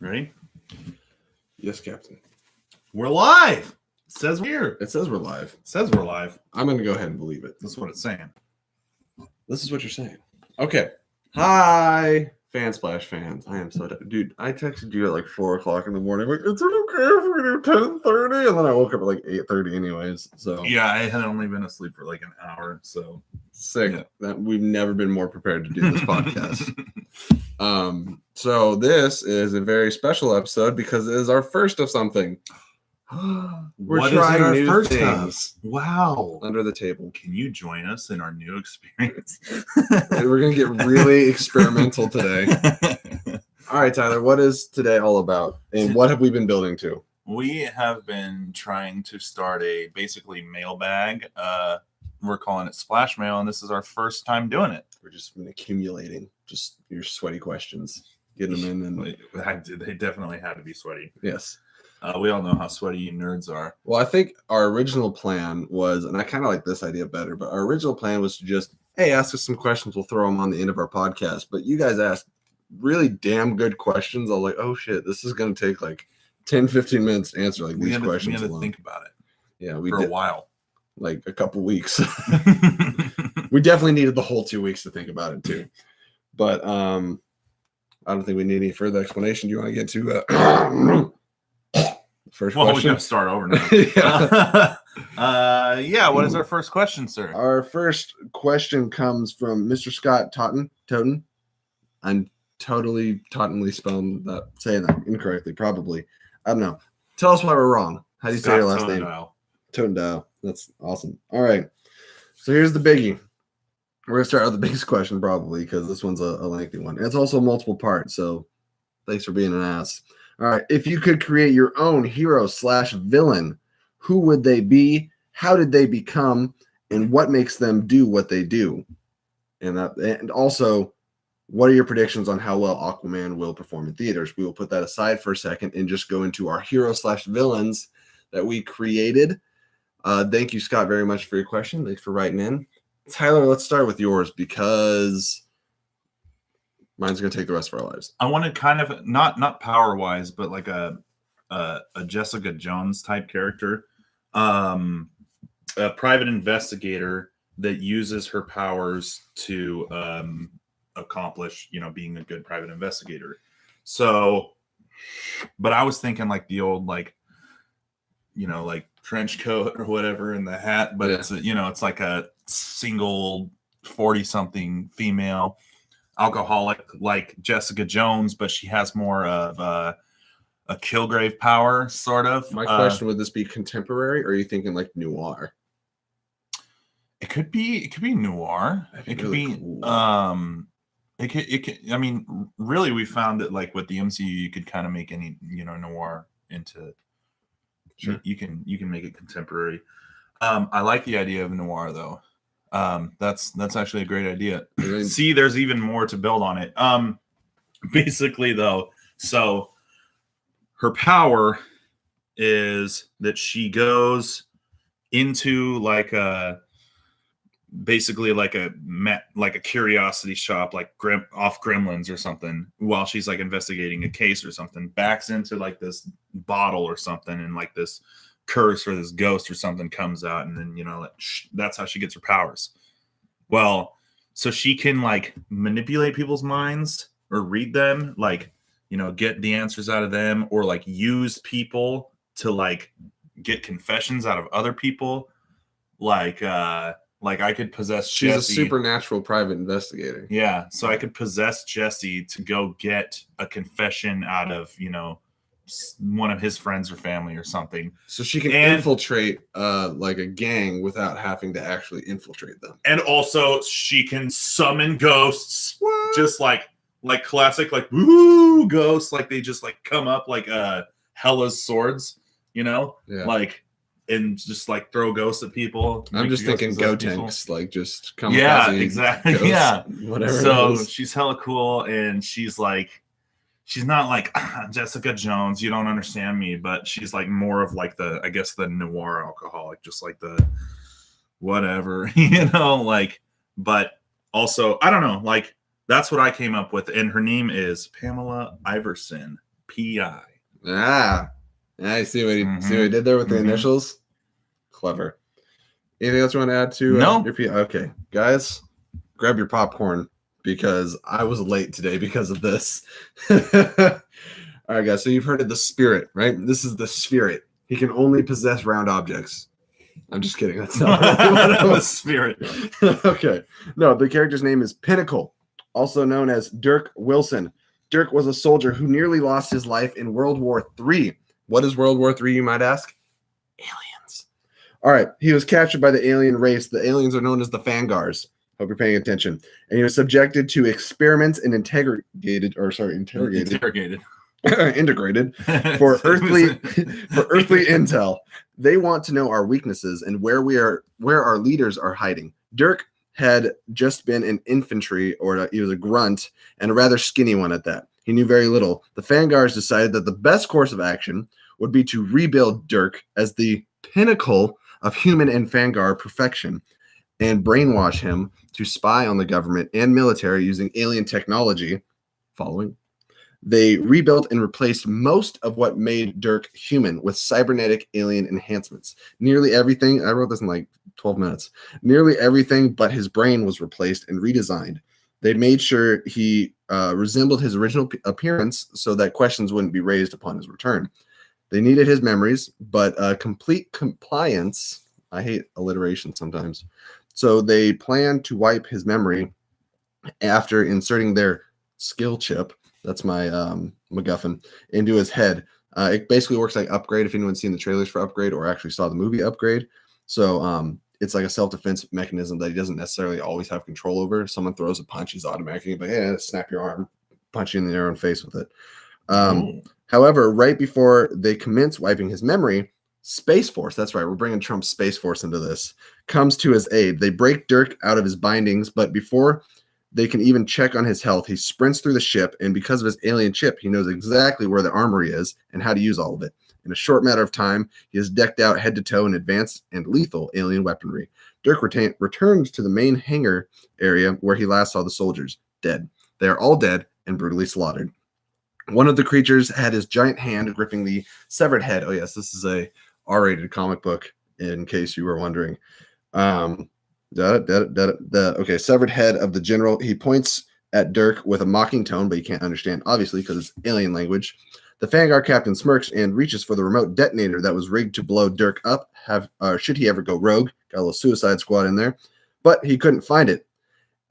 Ready? Yes, Captain. We're live. It says we're here. It says we're live. It says we're live. I'm going to go ahead and believe it. That's what it's saying. This is what you're saying. Okay. Hi, Fansplash fans. I am so dude. I texted you at like 4 o'clock in the morning. Like, is it okay if we do 10:30? And then I woke up at like 8:30 anyways. So yeah, I had only been asleep for like an hour. So sick. Yeah. That we've never been more prepared to do this podcast. So this is a very special episode because it is our first of something. We're What trying is it our new first things Wow. under the table. Can you join us in our new experience? We're gonna get really experimental today. All right, Tyler, what is today all about, and what have we been building to? We have been trying to start a basically mailbag. We're calling it Splash Mail, and this is our first time doing it. We're just been accumulating just your sweaty questions, getting them in, and They definitely had to be sweaty. yes. We all know how sweaty you nerds are. Well, I think our original plan was, and I kind of like this idea better, but our original plan was to just, hey, ask us some questions. We'll throw them on the end of our podcast. But you guys asked really damn good questions. I was like, oh, shit, this is going to take like 10, 15 minutes to answer like these questions. We had to alone. think about it. Yeah, we for did, a while. like a couple weeks. We definitely needed the whole 2 weeks to think about it, too. But I don't think we need any further explanation. Do you want to get to first question? We got to start over now. Yeah. What is our first question, sir? Our first question comes from Mr. Scott Totten. I'm totally saying that incorrectly, probably. I don't know. Tell us why we're wrong. How do you say your last name? Totendale. That's awesome. All right. So here's the biggie. We're going to start with the biggest question, probably, because this one's a lengthy one. It's also multiple parts, so thanks for being an ass. All right. If you could create your own hero/villain, who would they be? How did they become? And what makes them do what they do? And also, what are your predictions on how well Aquaman will perform in theaters? We will put that aside for a second and just go into our hero/villains that we created. Thank you, Scott, very much for your question. Thanks for writing in. Tyler, let's start with yours because mine's going to take the rest of our lives. I wanted kind of not power wise, but like a Jessica Jones type character, a private investigator that uses her powers to accomplish, being a good private investigator. So, but I was thinking like the old like trench coat or whatever and the hat, but it's it's like a single 40-something female alcoholic like Jessica Jones, but she has more of a Kilgrave power, sort of. My question, would this be contemporary, or are you thinking like noir? It could be noir. It could be cool. It could. I mean, really, we found that like with the MCU, you could kind of make any noir into. Sure. You can make it contemporary. I like the idea of noir though. That's actually a great idea. See, there's even more to build on it. Basically though, so her power is that she goes into like a curiosity shop, like off Gremlins or something, while she's like investigating a case or something, backs into like this bottle or something, and like this curse or this ghost or something comes out, and then that's how she gets her powers. Well, so she can like manipulate people's minds or read them, like get the answers out of them, or like use people to like get confessions out of other people, like I could possess She's Jesse. a supernatural private investigator. Yeah, so I could possess Jesse to go get a confession out of one of his friends or family or something. So she can infiltrate like a gang without having to actually infiltrate them. And also she can summon ghosts. What? Just like classic like woo ghosts, like they just like come up like Hela's swords, Yeah. like, and just like throw ghosts at people. I'm just thinking Gotenks, like just come. Yeah, exactly. Ghosts, yeah, whatever. So she's hella cool, and she's like, she's not like Jessica Jones. You don't understand me, but she's like more of like the noir alcoholic, just like the whatever, like. But also, I don't know, like that's what I came up with, and her name is Pamela Iverson. PI. Ah, I see what he did there with the initials. Clever. Anything else you want to add to your PI? Okay, guys, grab your popcorn because I was late today because of this. All right, guys. So you've heard of the spirit, right? This is the spirit. He can only possess round objects. I'm just kidding. That's not really what it was. The spirit. Okay. No, the character's name is Pinnacle, also known as Dirk Wilson. Dirk was a soldier who nearly lost his life in World War III. What is World War III, you might ask? Aliens. All right. He was captured by the alien race. The aliens are known as the Fangars. Hope you're paying attention. And he was subjected to experiments and integrated for earthly intel. They want to know our weaknesses and where our leaders are hiding. Dirk had just been an infantry, or he was a grunt, and a rather skinny one at that. He knew very little. The Fangars decided that the best course of action would be to rebuild Dirk as the pinnacle of human and Fangar perfection and brainwash him to spy on the government and military using alien technology. Following. They rebuilt and replaced most of what made Dirk human with cybernetic alien enhancements. Nearly everything, I wrote this in like 12 minutes, nearly everything but his brain was replaced and redesigned. They made sure he resembled his original appearance so that questions wouldn't be raised upon his return. They needed his memories, but complete compliance, I hate alliteration sometimes, so they planned to wipe his memory after inserting their skill chip, that's my MacGuffin, into his head. It basically works like Upgrade, if anyone's seen the trailers for Upgrade or actually saw the movie Upgrade. So it's like a self-defense mechanism that he doesn't necessarily always have control over. Someone throws a punch, he's automatically like, yeah, snap your arm, punch you in the own face with it. However, right before they commence wiping his memory, Space Force, that's right, we're bringing Trump's Space Force into this, comes to his aid. They break Dirk out of his bindings, but before they can even check on his health, he sprints through the ship, and because of his alien chip, he knows exactly where the armory is and how to use all of it. In a short matter of time, he is decked out head to toe in advanced and lethal alien weaponry. Dirk returns to the main hangar area where he last saw the soldiers, dead. They are all dead and brutally slaughtered. One of the creatures had his giant hand gripping the severed head. Oh, yes, this is a R-rated comic book, in case you were wondering. Okay, severed head of the general. He points at Dirk with a mocking tone, but you can't understand, obviously, because it's alien language. The Fangar captain smirks and reaches for the remote detonator that was rigged to blow Dirk up, should he ever go rogue. Got a little Suicide Squad in there. But he couldn't find it.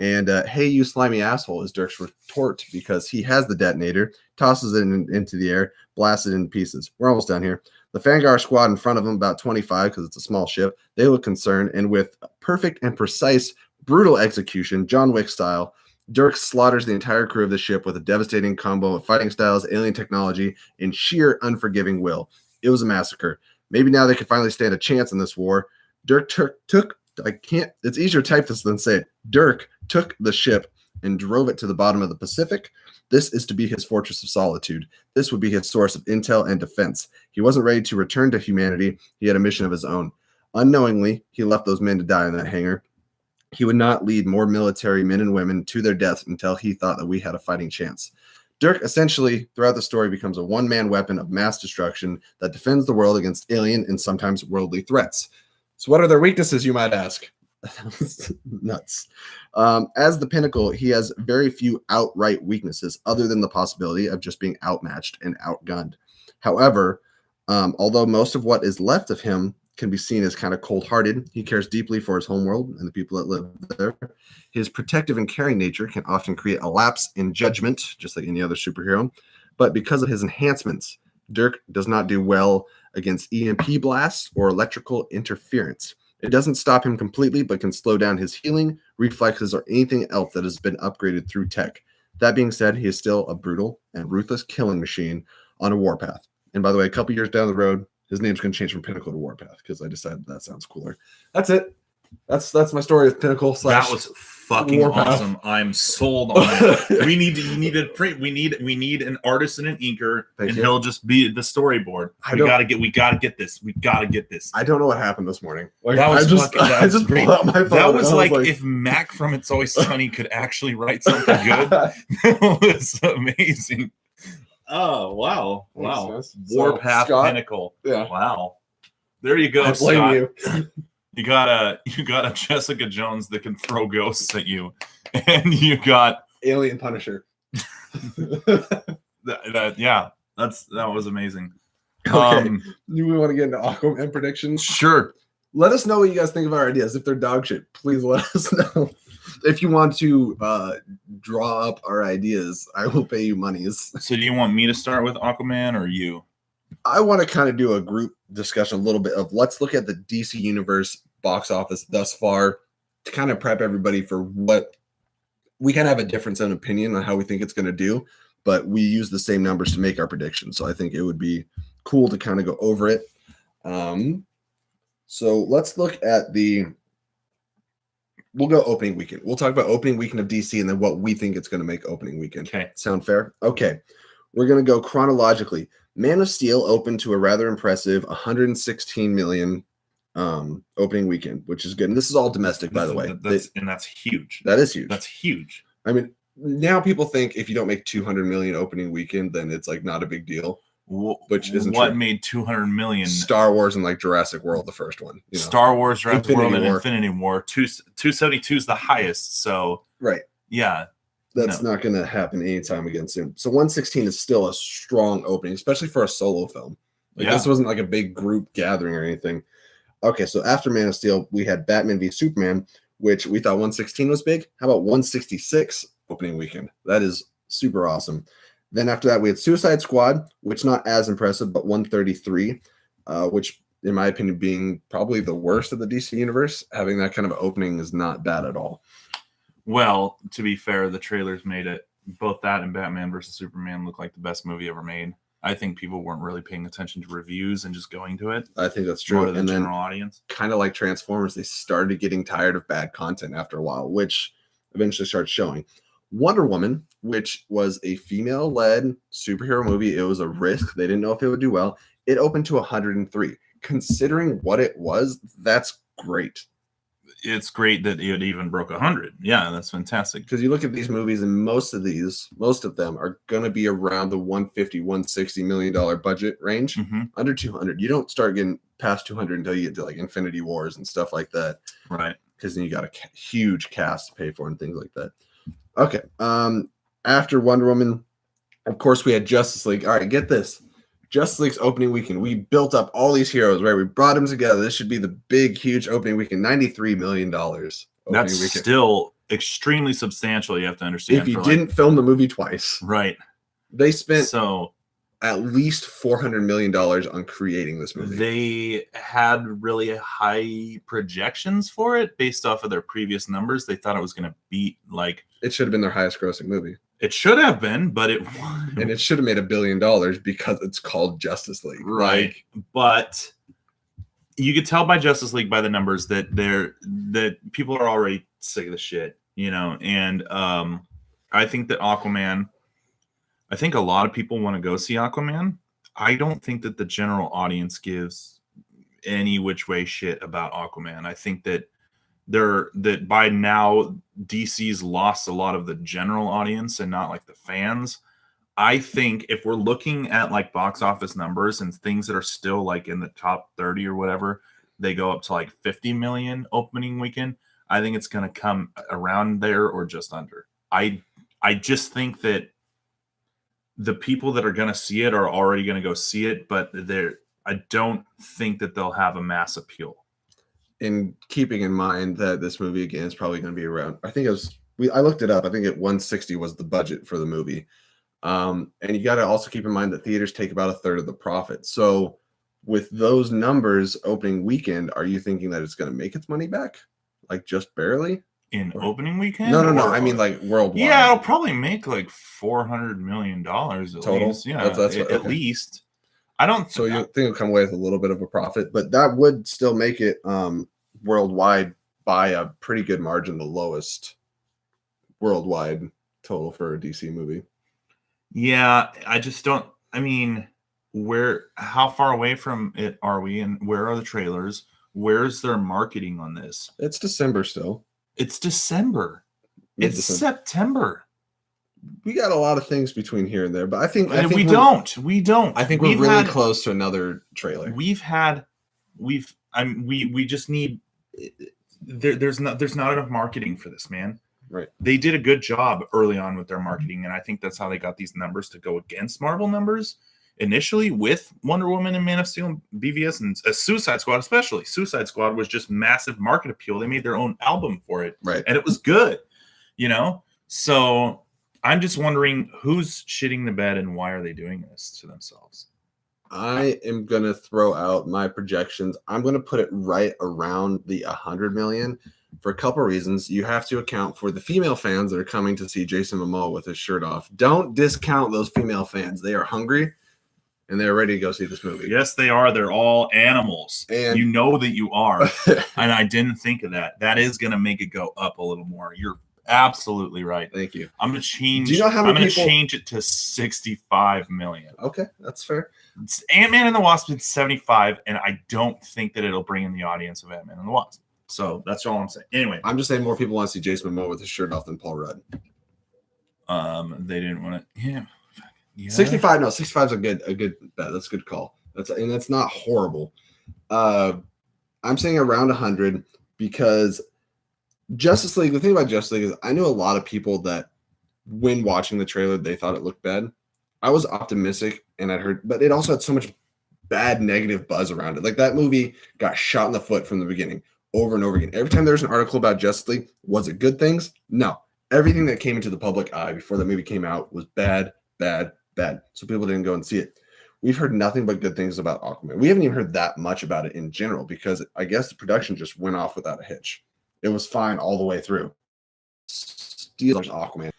And, hey, you slimy asshole, is Dirk's retort, because he has the detonator, tosses it into the air, blasts it into pieces. We're almost down here. The Fangar squad in front of him, about 25, because it's a small ship, they look concerned, and with perfect and precise, brutal execution, John Wick style, Dirk slaughters the entire crew of the ship with a devastating combo of fighting styles, alien technology, and sheer unforgiving will. It was a massacre. Maybe now they could finally stand a chance in this war. Dirk took it's easier to type this than say it. Dirk took the ship and drove it to the bottom of the Pacific. This is to be his fortress of solitude. This would be his source of intel and defense. He wasn't ready to return to humanity. He had a mission of his own. Unknowingly, he left those men to die in that hangar. He would not lead more military men and women to their deaths until he thought that we had a fighting chance. Dirk essentially, throughout the story, becomes a one-man weapon of mass destruction that defends the world against alien and sometimes worldly threats. So what are their weaknesses, you might ask? Nuts. As the Pinnacle, he has very few outright weaknesses other than the possibility of just being outmatched and outgunned. However, although most of what is left of him can be seen as kind of cold-hearted, he cares deeply for his homeworld and the people that live there. His protective and caring nature can often create a lapse in judgment, just like any other superhero. But because of his enhancements, Dirk does not do well against EMP blasts or electrical interference. It doesn't stop him completely, but can slow down his healing, reflexes, or anything else that has been upgraded through tech. That being said, he is still a brutal and ruthless killing machine on a warpath. And by the way, a couple years down the road, his name's going to change from Pinnacle to Warpath because I decided that sounds cooler. That's it. That's my story with Pinnacle / That was fucking Warpath. Awesome. I'm sold on it. We need an artist and an inker, he'll just be the storyboard. We gotta get this. I don't know what happened this morning. Like, that was I just pulled out my phone. That was like if Mac from It's Always Sunny could actually write something good. That was amazing. Oh wow, Thanks, wow! guys. Warpath Scott, Pinnacle. yeah. Wow. There you go, I blame Scott. you. You got a Jessica Jones that can throw ghosts at you, and you got Alien Punisher. that was amazing. Okay. Do we want to get into Aquaman predictions? Sure. Let us know what you guys think of our ideas. If they're dog shit, please let us know. If you want to draw up our ideas, I will pay you monies. So do you want me to start with Aquaman or you? I want to kind of do a group discussion a little bit of let's look at the DC Universe box office thus far to kind of prep everybody for what we kind of have a difference in opinion on how we think it's going to do, but we use the same numbers to make our predictions. So I think it would be cool to kind of go over it. So let's look at we'll go opening weekend. We'll talk about opening weekend of DC and then what we think it's going to make opening weekend. Okay. Sound fair? Okay. We're going to go chronologically. Man of Steel opened to a rather impressive 116 million opening weekend, which is good. And this is all domestic, by the way. That's huge. That is huge. That's huge. I mean, now people think if you don't make 200 million opening weekend, then it's like not a big deal. Which isn't what true. Made 200 million? Star Wars and like Jurassic World, the first one. You know? Star Wars, Jurassic Infinity World, and War. Infinity War. 272 is the highest. So right, yeah, that's not going to happen anytime again soon. So 116 is still a strong opening, especially for a solo film. Like this wasn't like a big group gathering or anything. Okay, so after Man of Steel, we had Batman v Superman, which we thought 116 was big. How about 166 opening weekend? That is super awesome. Then after that, we had Suicide Squad, which not as impressive, but 133, which in my opinion being probably the worst of the DC universe. Having that kind of opening is not bad at all. Well, to be fair, the trailers made it. Both that and Batman versus Superman look like the best movie ever made. I think people weren't really paying attention to reviews and just going to it. I think that's true. More to the general audience. Kind of like Transformers, they started getting tired of bad content after a while, which eventually started showing. Wonder Woman, which was a female-led superhero movie. It was a risk. They didn't know if it would do well. It opened to 103. Considering what it was, that's great. It's great that it even broke 100. Yeah, that's fantastic. Because you look at these movies, and most of them are going to be around the 150, 160 million dollar budget range. Under 200. You don't start getting past 200 until you get to like Infinity Wars and stuff like that. Right. Because then you got a huge cast to pay for and things like that. Okay. After Wonder Woman, of course, we had Justice League. All right, get this. Justice League's opening weekend. We built up all these heroes, right? We brought them together. This should be the big, huge opening weekend. $93 million. That's still extremely substantial, you have to understand. If you didn't film the movie twice. Right. They spent at least $400 million on creating this movie. They had really high projections for it based off of their previous numbers. They thought it was going to beat like... It should have been their highest grossing movie. It should have been, but it and it should have made $1 billion because it's called Justice League. Right. Like, but you could tell by Justice League by the numbers that people are already sick of the shit, you know. And I think that Aquaman, I think a lot of people want to go see Aquaman. I don't think that the general audience gives any which way shit about Aquaman. I think that that by now DC's lost a lot of the general audience and not like the fans. I think if we're looking at like box office numbers and things that are still like in the top 30 or whatever, they go up to like 50 million opening weekend. I think it's going to come around there or just under. I just think that the people that are going to see it are already going to go see it, but I don't think that they'll have a mass appeal. In keeping in mind that this movie again is probably going to be around, I think it was, I looked it up. I think 160 was the budget for the movie. And you got to also keep in mind that theaters take about a third of the profit. So with those numbers opening weekend, are you thinking that it's going to make its money back? Like just barely? Opening weekend? No. I mean like worldwide. Yeah, it'll probably make like $400 million total. Least. Yeah, at least. I don't. So you think it'll come away with a little bit of a profit, but that would still make it worldwide by a pretty good margin, the lowest worldwide total for a DC movie. Yeah, I just don't. I mean, how far away from it are we, and where are the trailers? Where's their marketing on this? It's December still. It's December. It's September. we got a lot of things between here and there, but I think we don't. I think we're really close to another trailer. We just need. There's not enough marketing for this, man. Right. They did a good job early on with their marketing, and I think that's how they got these numbers to go against Marvel numbers initially with Wonder Woman and Man of Steel and BVS and Suicide Squad, especially. Suicide Squad was just massive market appeal. They made their own album for it, right? And it was good, So I'm just wondering who's shitting the bed and why are they doing this to themselves? I am going to throw out my projections. I'm going to put it right around the 100 million for a couple of reasons. You have to account for the female fans that are coming to see Jason Momoa with his shirt off. Don't discount those female fans. They are hungry and they're ready to go see this movie. Yes, they are. They're all animals. And you know that you are. And I didn't think of that. That is going to make it go up a little more. You're absolutely right. Thank you. I'm going to change. Do you know how many I'm going to change it to 65 million. Okay, that's fair. Ant-Man and the Wasp did 75, and I don't think that it'll bring in the audience of Ant-Man and the Wasp. So that's all I'm saying. Anyway, I'm just saying more people want to see Jason Momoa with his shirt off than Paul Rudd. They didn't want to. Yeah. 65. No, 65 is a good bet. That's a good call. That's not horrible. I'm saying around 100 because Justice League. The thing about Justice League is I knew a lot of people that when watching the trailer they thought it looked bad. I was optimistic, and I'd heard, but it also had so much bad negative buzz around it. Like that movie got shot in the foot from the beginning, over and over again. Every time there's an article about Justice League, was it good things? No. Everything that came into the public eye before that movie came out was bad. So people didn't go and see it. We've heard nothing but good things about Aquaman. We haven't even heard that much about it in general because I guess the production just went off without a hitch. It was fine all the way through. Steelers Aquaman.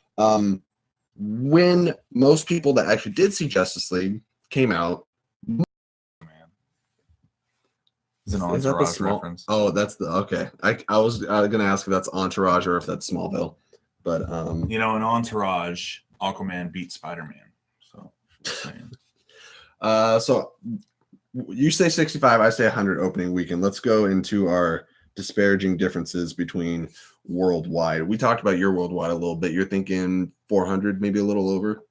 When most people that actually did see Justice League came out. It's an Entourage reference. Oh, that's the okay. I was gonna ask if that's Entourage or if that's Smallville, but in Entourage, Aquaman beat Spider-Man. So, so you say 65, I say 100 opening weekend. Let's go into our disparaging differences between worldwide. We talked about your worldwide a little bit. You're thinking 400, maybe a little over.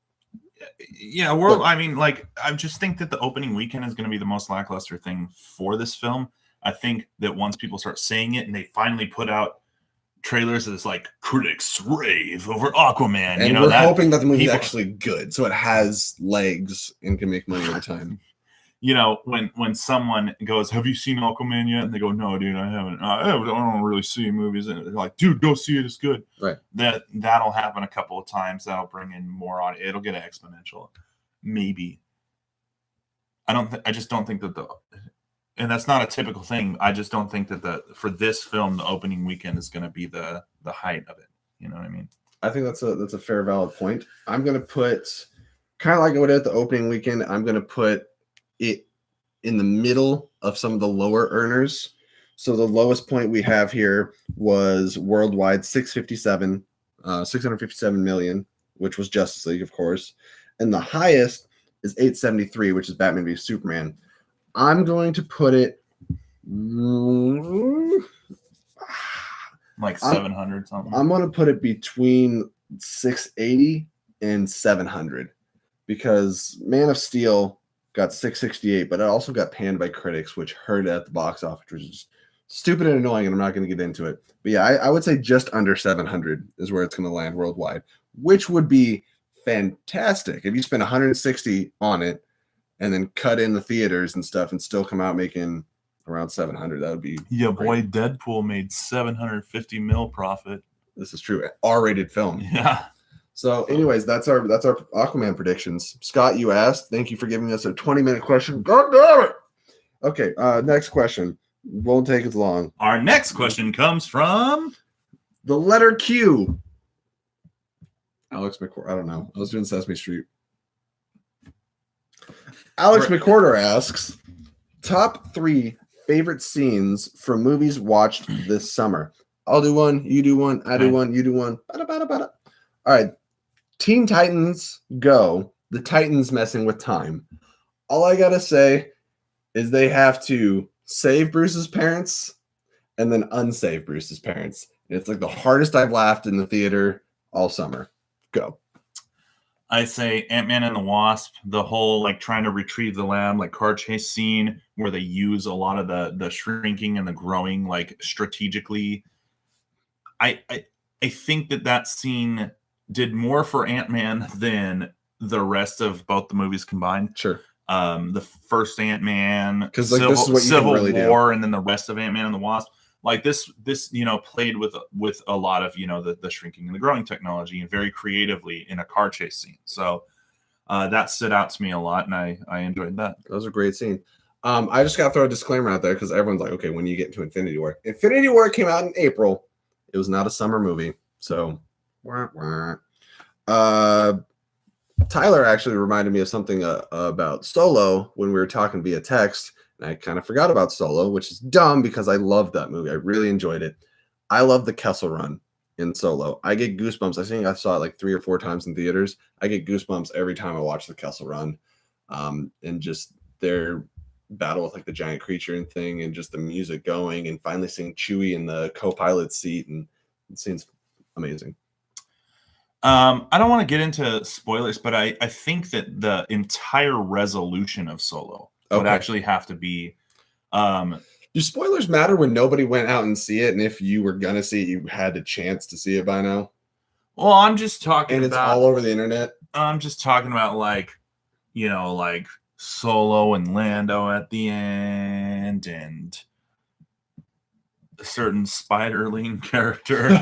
Yeah, I just think that the opening weekend is going to be the most lackluster thing for this film. I think that once people start saying it and they finally put out trailers that's like critics rave over Aquaman, and we're hoping that the movie's actually good, so it has legs and can make money over time. When someone goes, "Have you seen Aquaman yet?" and they go, "No, dude, I haven't. I don't really see movies." And they're like, "Dude, go see it. It's good." Right. That'll happen a couple of times. That'll bring in more on. It'll get exponential, maybe. I just don't think that and that's not a typical thing. I just don't think that for this film, the opening weekend is going to be the height of it. You know what I mean? I think that's a fair, valid point. I'm going to put kind of like what at the opening weekend. I'm going to put it in the middle of some of the lower earners. So the lowest point we have here was worldwide 657 million, which was Justice League, of course. And the highest is 873, which is Batman v Superman. I'm going to put it like 700 something. I'm going to put it between 680 and 700 because Man of Steel got 668, but it also got panned by critics, which hurt at the box office, which is stupid and annoying, and I'm not going to get into it. But yeah, I would say just under 700 is where it's going to land worldwide, which would be fantastic if you spend 160 on it and then cut in the theaters and stuff and still come out making around 700. That would be great. Boy, Deadpool made 750 mil profit. This is true. R-rated film. Yeah. So, anyways, that's our Aquaman predictions. Scott, you asked. Thank you for giving us a 20-minute question. God damn it! Okay, next question. Won't take as long. Our next question comes from the letter Q. Alex McCord. I don't know. I was doing Sesame Street. Alex McCorder asks, top 3 favorite scenes from movies watched this summer. I'll do one. You do one. I do one. You do one. All right. Teen Titans Go. The Titans messing with time. All I got to say is they have to save Bruce's parents and then unsave Bruce's parents. And it's like the hardest I've laughed in the theater all summer. Go. I say Ant-Man and the Wasp, the whole like trying to retrieve the lab, like car chase scene where they use a lot of the shrinking and the growing like strategically. I I think that scene did more for Ant-Man than the rest of both the movies combined. Sure. The first Ant-Man, because like this is what you Civil can really War, do. and then the rest of Ant-Man and the Wasp. Like this played with a lot of the shrinking and the growing technology and very creatively in a car chase scene. So that stood out to me a lot, and I enjoyed that. That was a great scene. I just got to throw a disclaimer out there because everyone's like, okay, when you get into Infinity War. Infinity War came out in April. It was not a summer movie. So, Tyler actually reminded me of something about Solo when we were talking via text. And I kind of forgot about Solo, which is dumb because I loved that movie. I really enjoyed it. I love the Kessel Run in Solo. I get goosebumps. I think I saw it like 3 or 4 times in theaters. I get goosebumps every time I watch the Kessel Run. And just their battle with like the giant creature and thing, and just the music going, and finally seeing Chewie in the co-pilot seat, and it seems amazing. I don't want to get into spoilers, but I think that the entire resolution of Solo would actually have to be. Do spoilers matter when nobody went out and see it, and if you were gonna see it, you had a chance to see it by now? Well, I'm just talking and about, it's all over the internet. I'm just talking about like Solo and Lando at the end, and a certain spiderling character.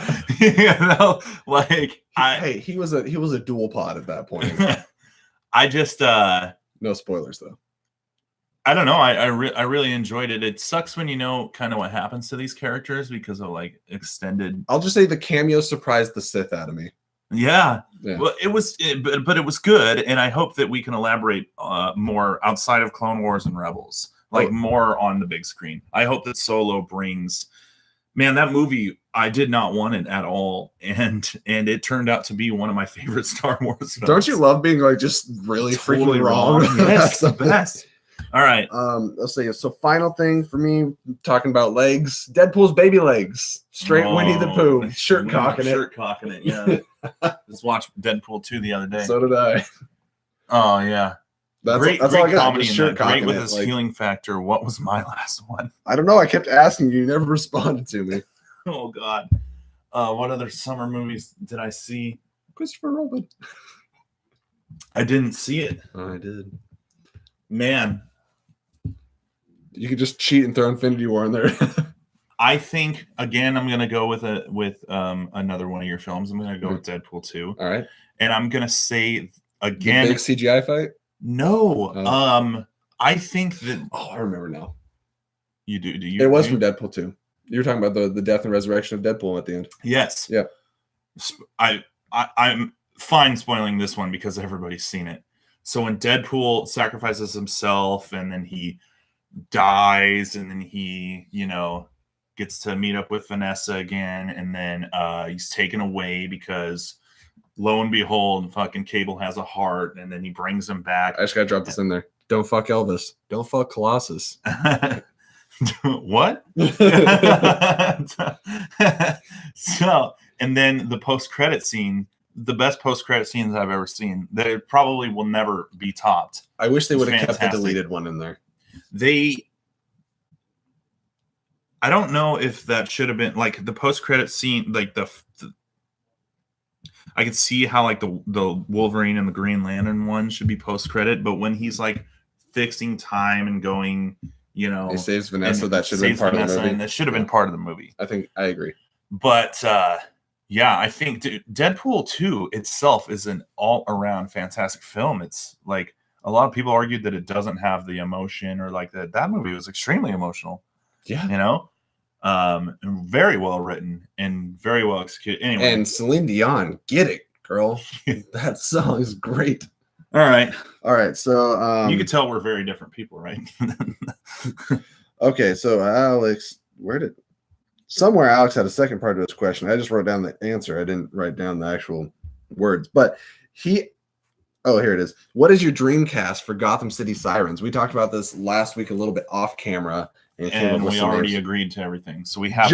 Hey, he was a dual pod at that point. I just no spoilers though. I don't know. I really enjoyed it. It sucks when you know kind of what happens to these characters because of like extended. I'll just say the cameo surprised the Sith out of me. Yeah. Well, but it was good, and I hope that we can elaborate more outside of Clone Wars and Rebels, more on the big screen. I hope that Solo brings. Man, that movie, I did not want it at all, and it turned out to be one of my favorite Star Wars films. Don't you love being like just really totally freaking wrong? Yes, the best. All right. Let's see. So, final thing for me, talking about legs, Deadpool's baby legs, straight Winnie the Pooh, shirt cocking it. Yeah. Just watched Deadpool 2 the other day. So did I. Oh yeah. That's great all I got. Comedy in that. Great with his healing factor. What was my last one? I don't know. I kept asking you. You never responded to me. Oh God. What other summer movies did I see? Christopher Robin. I didn't see it. Oh, I did. Man. You could just cheat and throw Infinity War in there. I think again I'm gonna go with another one of your films. I'm gonna go with Deadpool 2. All right. And I'm gonna say again, the big CGI fight. No. I think that. Oh, I remember now. You do? Do you? It was from Deadpool 2. You were talking about the death and resurrection of Deadpool at the end. Yes. Yeah. I'm fine spoiling this one because everybody's seen it. So when Deadpool sacrifices himself and then he dies and then he, gets to meet up with Vanessa again, and then he's taken away because lo and behold, fucking Cable has a heart, and then he brings him back. I just gotta drop this in there. Don't fuck Elvis. Don't fuck Colossus. What? So, and then the post-credit scene, the best post-credit scenes I've ever seen, that it probably will never be topped. I wish they would have kept the deleted one in there. I don't know if that should have been like the post-credit scene, like I could see how like the Wolverine and the Green Lantern one should be post-credit, but when he's like fixing time and going, he saves Vanessa, that should have been part of the movie. And that should have been part of the movie. I agree. But yeah, I think Deadpool 2 itself is an all-around fantastic film. It's like a lot of people argued that it doesn't have the emotion, or like that movie was extremely emotional. Yeah. Very well written and very well executed. Anyway. And Celine Dion, get it, girl. That song is great. All right. So you can tell we're very different people, right? Okay, so Alex, somewhere Alex had a second part of this question. I just wrote down the answer. I didn't write down the actual words, but here it is. What is your dream cast for Gotham City Sirens? We talked about this last week a little bit off camera. And we already agreed to everything. So we have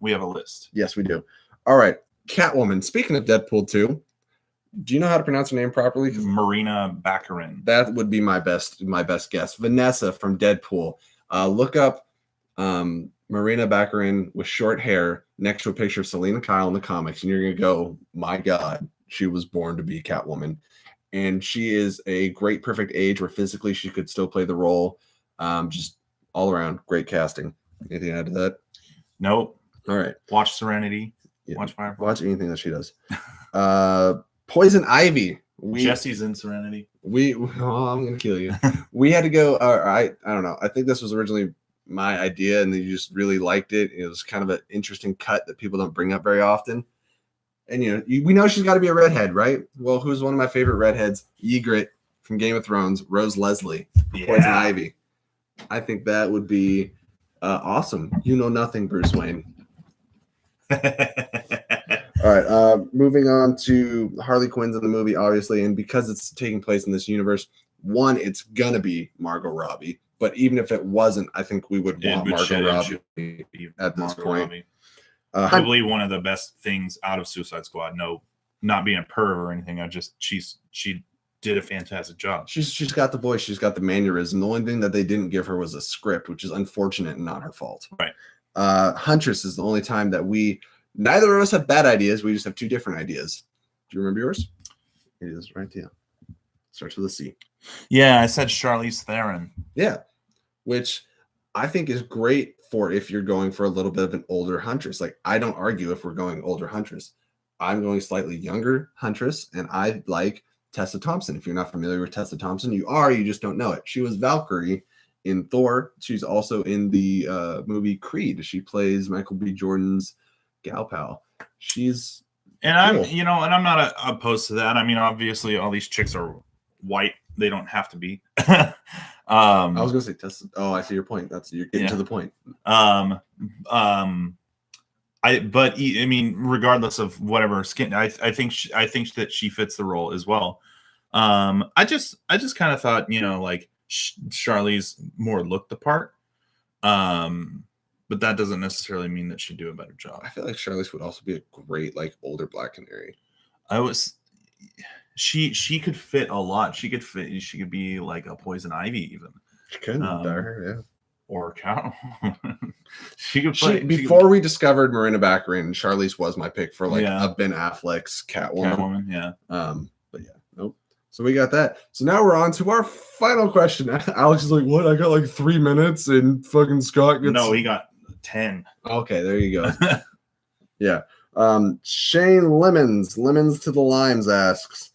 we have a list. Yes, we do. All right. Catwoman. Speaking of Deadpool 2, Do you know how to pronounce her name properly? Marina Baccarin. That would be my best guess. Vanessa from Deadpool. Look up Marina Baccarin with short hair next to a picture of Selena Kyle in the comics, and you're gonna go, my God, she was born to be Catwoman. And she is a great perfect age where physically she could still play the role. Just all around great casting. Anything to add to that? Nope. All right. Watch Serenity. Yeah. Watch Firefly. Watch anything that she does. Poison Ivy. Jesse's in Serenity. I'm gonna kill you. We had to go. I don't know. I think this was originally my idea, and then you just really liked it. It was kind of an interesting cut that people don't bring up very often. And we know she's got to be a redhead, right? Well, who's one of my favorite redheads? Ygritte from Game of Thrones, Rose Leslie, Poison Ivy. I think that would be awesome. You know nothing, Bruce Wayne. All right, moving on to Harley Quinn's in the movie, obviously, and because it's taking place in this universe, one, it's gonna be Margot Robbie. But even if it wasn't, I think we would want Margot Robbie at this point. Probably one of the best things out of Suicide Squad. No, not being a perv or anything. She did a fantastic job. She's got the voice. She's got the mannerism. The only thing that they didn't give her was a script, which is unfortunate and not her fault. Right. Huntress is the only time that neither of us have bad ideas. We just have two different ideas. Do you remember yours? It is right. Yeah. Starts with a C. Yeah, I said Charlize Theron. Yeah, which I think is great for if you're going for a little bit of an older Huntress. Like, I don't argue if we're going older Huntress. I'm going slightly younger Huntress, and I like Tessa Thompson. If you're not familiar with Tessa Thompson, you just don't know it. She was Valkyrie in Thor. She's also in the movie Creed. She plays Michael B. Jordan's gal pal. She's cool. I'm not opposed to that. I mean, obviously, all these chicks are white. They don't have to be. I was gonna say Tessa. Oh, I see your point. You're getting to the point. I mean, regardless of whatever skin, I think that she fits the role as well. I just kind of thought, like Charlize more looked the part. But that doesn't necessarily mean that she'd do a better job. I feel like Charlize would also be a great, like, older Black Canary. She could fit a lot. She could be like a Poison Ivy even. She could, yeah. Or Cow. Before we discovered Marina Baccarin, Charlize was my pick for a Ben Affleck's Catwoman. Yeah. But yeah, nope. So we got that. So now we're on to our final question. Alex is like, "What? I got like 3 minutes, and fucking Scott gets." No, he got 10. Okay, there you go. Yeah. Shane Lemons to the Limes asks,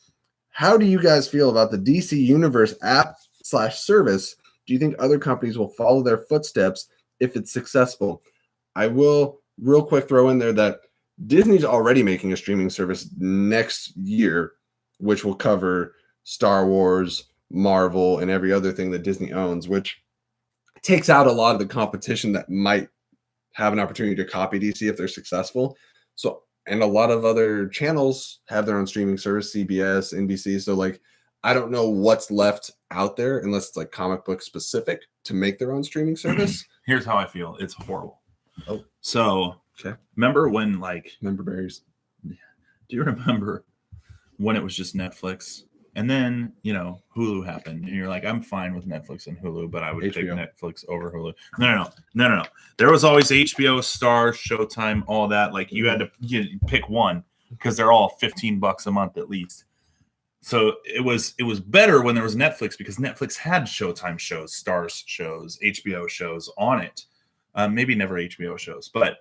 how do you guys feel about the DC Universe app/service? Do you think other companies will follow their footsteps if it's successful? I will real quick throw in there that Disney's already making a streaming service next year, which will cover Star Wars, Marvel, and every other thing that Disney owns, which takes out a lot of the competition that might have an opportunity to copy DC if they're successful. So, and a lot of other channels have their own streaming service, CBS, NBC. So, like, I don't know what's left out there unless it's like comic book specific to make their own streaming service. Here's how I feel. It's horrible. Oh, so okay. Remember when member berries? Do you remember when it was just Netflix? And then, Hulu happened, and you're like, I'm fine with Netflix and Hulu, but I would pick Netflix over Hulu. No. There was always HBO, Star, Showtime, all that. Like, you had to pick one because they're all $15 a month at least. So it was better when there was Netflix because Netflix had Showtime shows, Stars shows, HBO shows on it. Maybe never HBO shows, but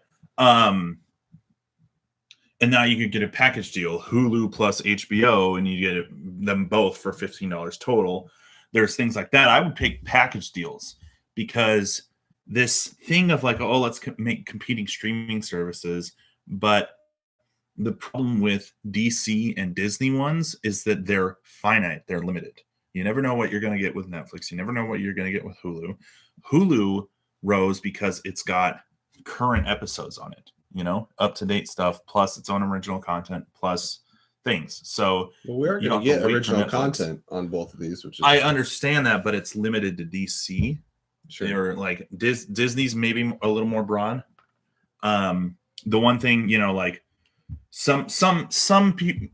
and now you could get a package deal, Hulu plus HBO, and you get them both for $15 total. There's things like that. I would pick package deals because this thing of like, let's make competing streaming services. But the problem with DC and Disney ones is that they're finite. They're limited. You never know what you're going to get with Netflix. You never know what you're going to get with Hulu. Hulu rose because it's got current episodes on it. Up-to-date stuff, plus its own original content, plus things. So we're going to get original content on both of these, which is... I understand that, but it's limited to DC. Sure. They're like Disney's maybe a little more broad. The one thing, like some people,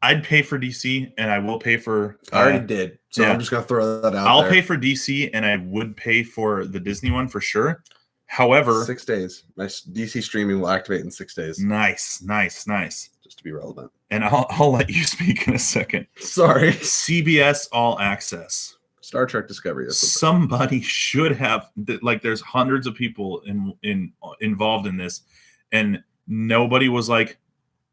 I'd pay for DC, and I will pay for. I already did, so yeah. I'm just gonna throw that out. I'll pay for DC, and I would pay for the Disney one for sure. However, 6 days. My DC streaming will activate in 6 days. Nice. Just to be relevant. And I'll let you speak in a second. Sorry. CBS All Access. Star Trek Discovery. Somebody should have, like, there's hundreds of people involved in this, and nobody was like,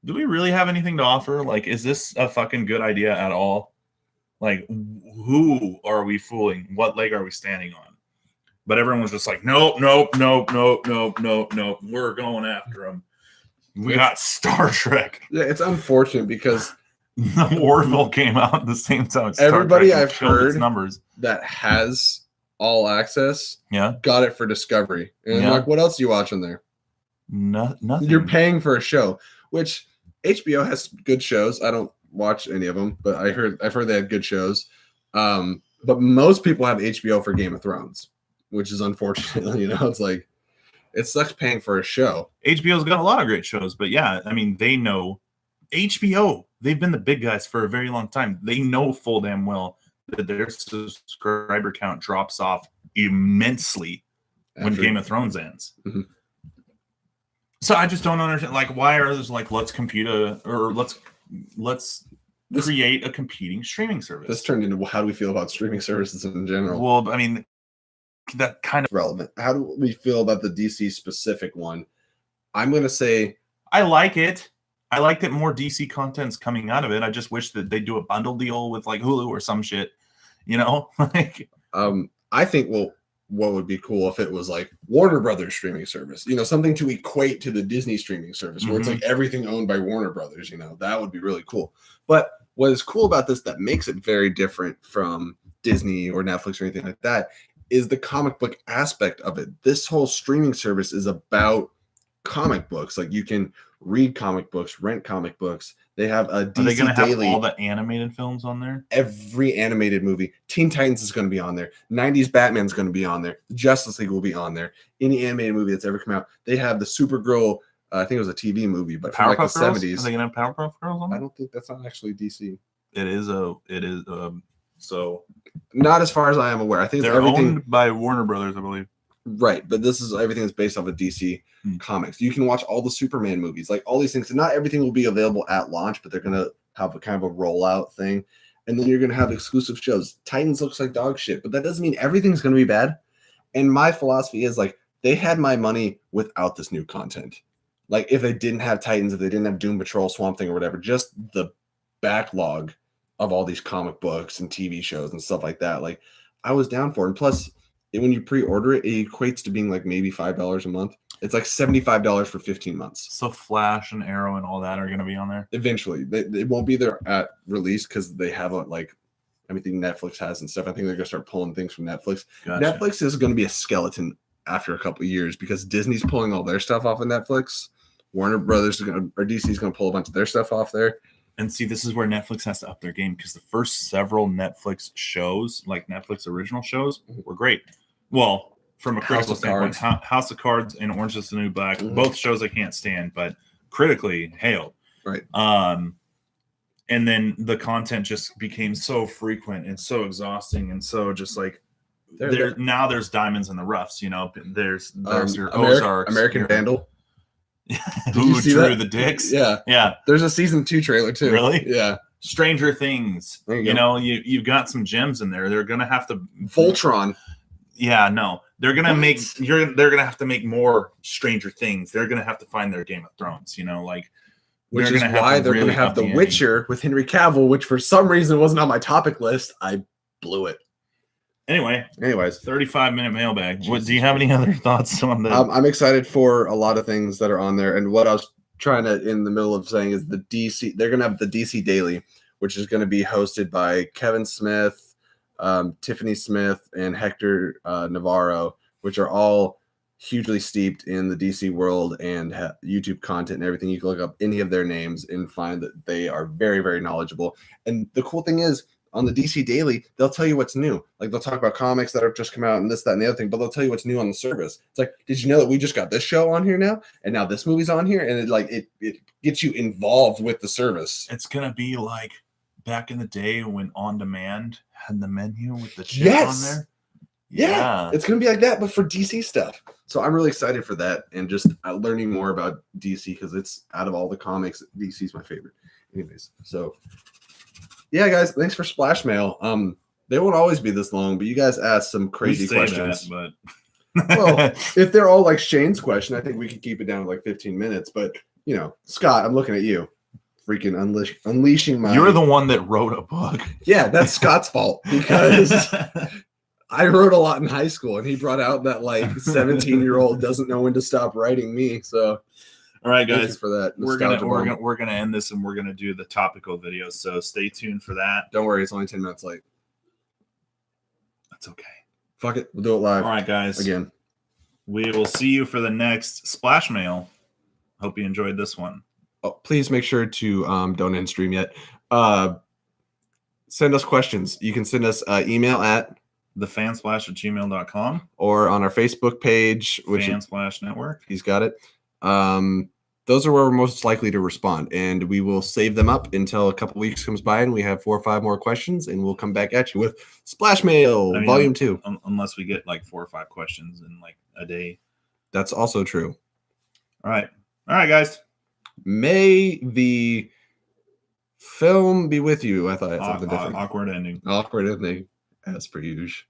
do we really have anything to offer? Like, is this a fucking good idea at all? Like, who are we fooling? What leg are we standing on? But everyone was just like, nope. We're going after them. We got Star Trek. Yeah, it's unfortunate because the Orville came out at the same time. Everybody I've heard numbers that has All Access, yeah, got it for Discovery. And I'm like, what else are you watching there? Nothing. You're paying for a show, which HBO has good shows. I don't watch any of them, but I've heard they have good shows. But most people have HBO for Game of Thrones, which is unfortunate. It's like, it sucks paying for a show. HBO's got a lot of great shows, but yeah, I mean, they know HBO. They've been the big guys for a very long time. They know full damn well that their subscriber count drops off immensely when Game of Thrones ends. Mm-hmm. So I just don't understand, like, why are those like, let's create a competing streaming service. This turned into how do we feel about streaming services in general? Well, I mean, that kind of relevant. How do we feel about the DC specific one? I'm going to say I like it. I like that more DC content's coming out of it. I just wish that they do a bundle deal with like Hulu or some shit, like. I think, well, what would be cool if it was like Warner Brothers streaming service, something to equate to the Disney streaming service where it's like everything owned by Warner Brothers, that would be really cool. But what is cool about this that makes it very different from Disney or Netflix or anything like that is the comic book aspect of it. This whole streaming service is about comic books. Like, you can read comic books, rent comic books. They have a DC Are they going to have Daily. all the animated films on there? Every animated movie. Teen Titans is going to be on there. 90s Batman's going to be on there. Justice League will be on there. Any animated movie that's ever come out. They have the Supergirl. I think it was a TV movie, but from like the 70s. Are they going to have Powerpuff Girls on there? I don't think that's not actually DC. It is. So not as far as I am aware. I think they're owned by Warner Brothers, I believe. Right, but this is everything that's based off of DC comics. You can watch all the Superman movies, like all these things. And not everything will be available at launch, but they're going to have a kind of a rollout thing. And then you're going to have exclusive shows. Titans looks like dog shit, but that doesn't mean everything's going to be bad. And my philosophy is like, they had my money without this new content. Like, if they didn't have Titans, if they didn't have Doom Patrol, Swamp Thing, or whatever, just the backlog of all these comic books and TV shows and stuff like that, like, I was down for it. And plus, when you pre-order it, it equates to being like maybe $5 a month. It's like $75 for 15 months. So Flash and Arrow and all that are going to be on there? Eventually. They won't be there at release because they have like everything Netflix has and stuff. I think they're going to start pulling things from Netflix. Gotcha. Netflix is going to be a skeleton after a couple of years because Disney's pulling all their stuff off of Netflix. Warner Brothers or DC is going to pull a bunch of their stuff off there. And see, this is where Netflix has to up their game because the first several Netflix shows, like Netflix original shows, were great. Well, from a critical standpoint, House of Cards and Orange is the New Black, both shows I can't stand, but critically hailed. Right. And then the content just became so frequent and so exhausting and so just like now there's diamonds in the roughs, there's your Ozarks, American Vandal. Who drew the dicks? Yeah. There's a season 2 trailer too. Really? Yeah. Stranger Things. You've got some gems in there. They're gonna have to Voltron. Yeah, no. They're gonna they're gonna have to make more Stranger Things. They're gonna have to find their Game of Thrones, Which is why they're gonna have The Witcher with Henry Cavill, which for some reason wasn't on my topic list. I blew it. Anyways, 35-minute mailbag. Do you have any other thoughts on that? I'm excited for a lot of things that are on there, and what I was trying to in the middle of saying is the DC. They're gonna have the DC Daily, which is going to be hosted by Kevin Smith, Tiffany Smith, and Hector Navarro, which are all hugely steeped in the DC world and YouTube content and everything. You can look up any of their names and find that they are very, very knowledgeable. And the cool thing is, on the DC Daily, they'll tell you what's new. Like they'll talk about comics that have just come out and this, that, and the other thing, but they'll tell you what's new on the service. It's like, did you know that we just got this show on here now? And now this movie's on here, and it gets you involved with the service. It's gonna be like back in the day when On Demand had the menu with the chick Yes! on there. Yeah, it's gonna be like that, but for DC stuff. So I'm really excited for that, and just learning more about DC, because it's out of all the comics, DC's my favorite. Anyways, so yeah, guys, thanks for Splash Mail. They won't always be this long, but you guys asked some crazy questions. But well, if they're all like Shane's question, I think we could keep it down to like 15 minutes. But you know, Scott, I'm looking at you, freaking unleashing my. You're the one that wrote a book. Yeah, that's Scott's fault, because I wrote a lot in high school, and he brought out that like 17-year-old doesn't know when to stop writing me. So, all right, thank guys, you for that. we're gonna end this, and we're gonna do the topical video. So stay tuned for that. Don't worry, it's only 10 minutes late. That's okay. Fuck it, we'll do it live. All right, guys. Again, we will see you for the next Splash Mail. Hope you enjoyed this one. oh, please make sure to don't end stream yet. Send us questions. You can send us email at TheFansplash@gmail.com or on our Facebook page, which Fansplash Network. he's got it. Those are where we're most likely to respond, and we will save them up until a couple weeks comes by and we have 4 or 5 more questions, and we'll come back at you with Splash Mail Volume 2. Unless we get like 4 or 5 questions in like a day. That's also true. All right, guys. May the film be with you. I thought I had something different. Awkward ending. Awkward ending, as per usual.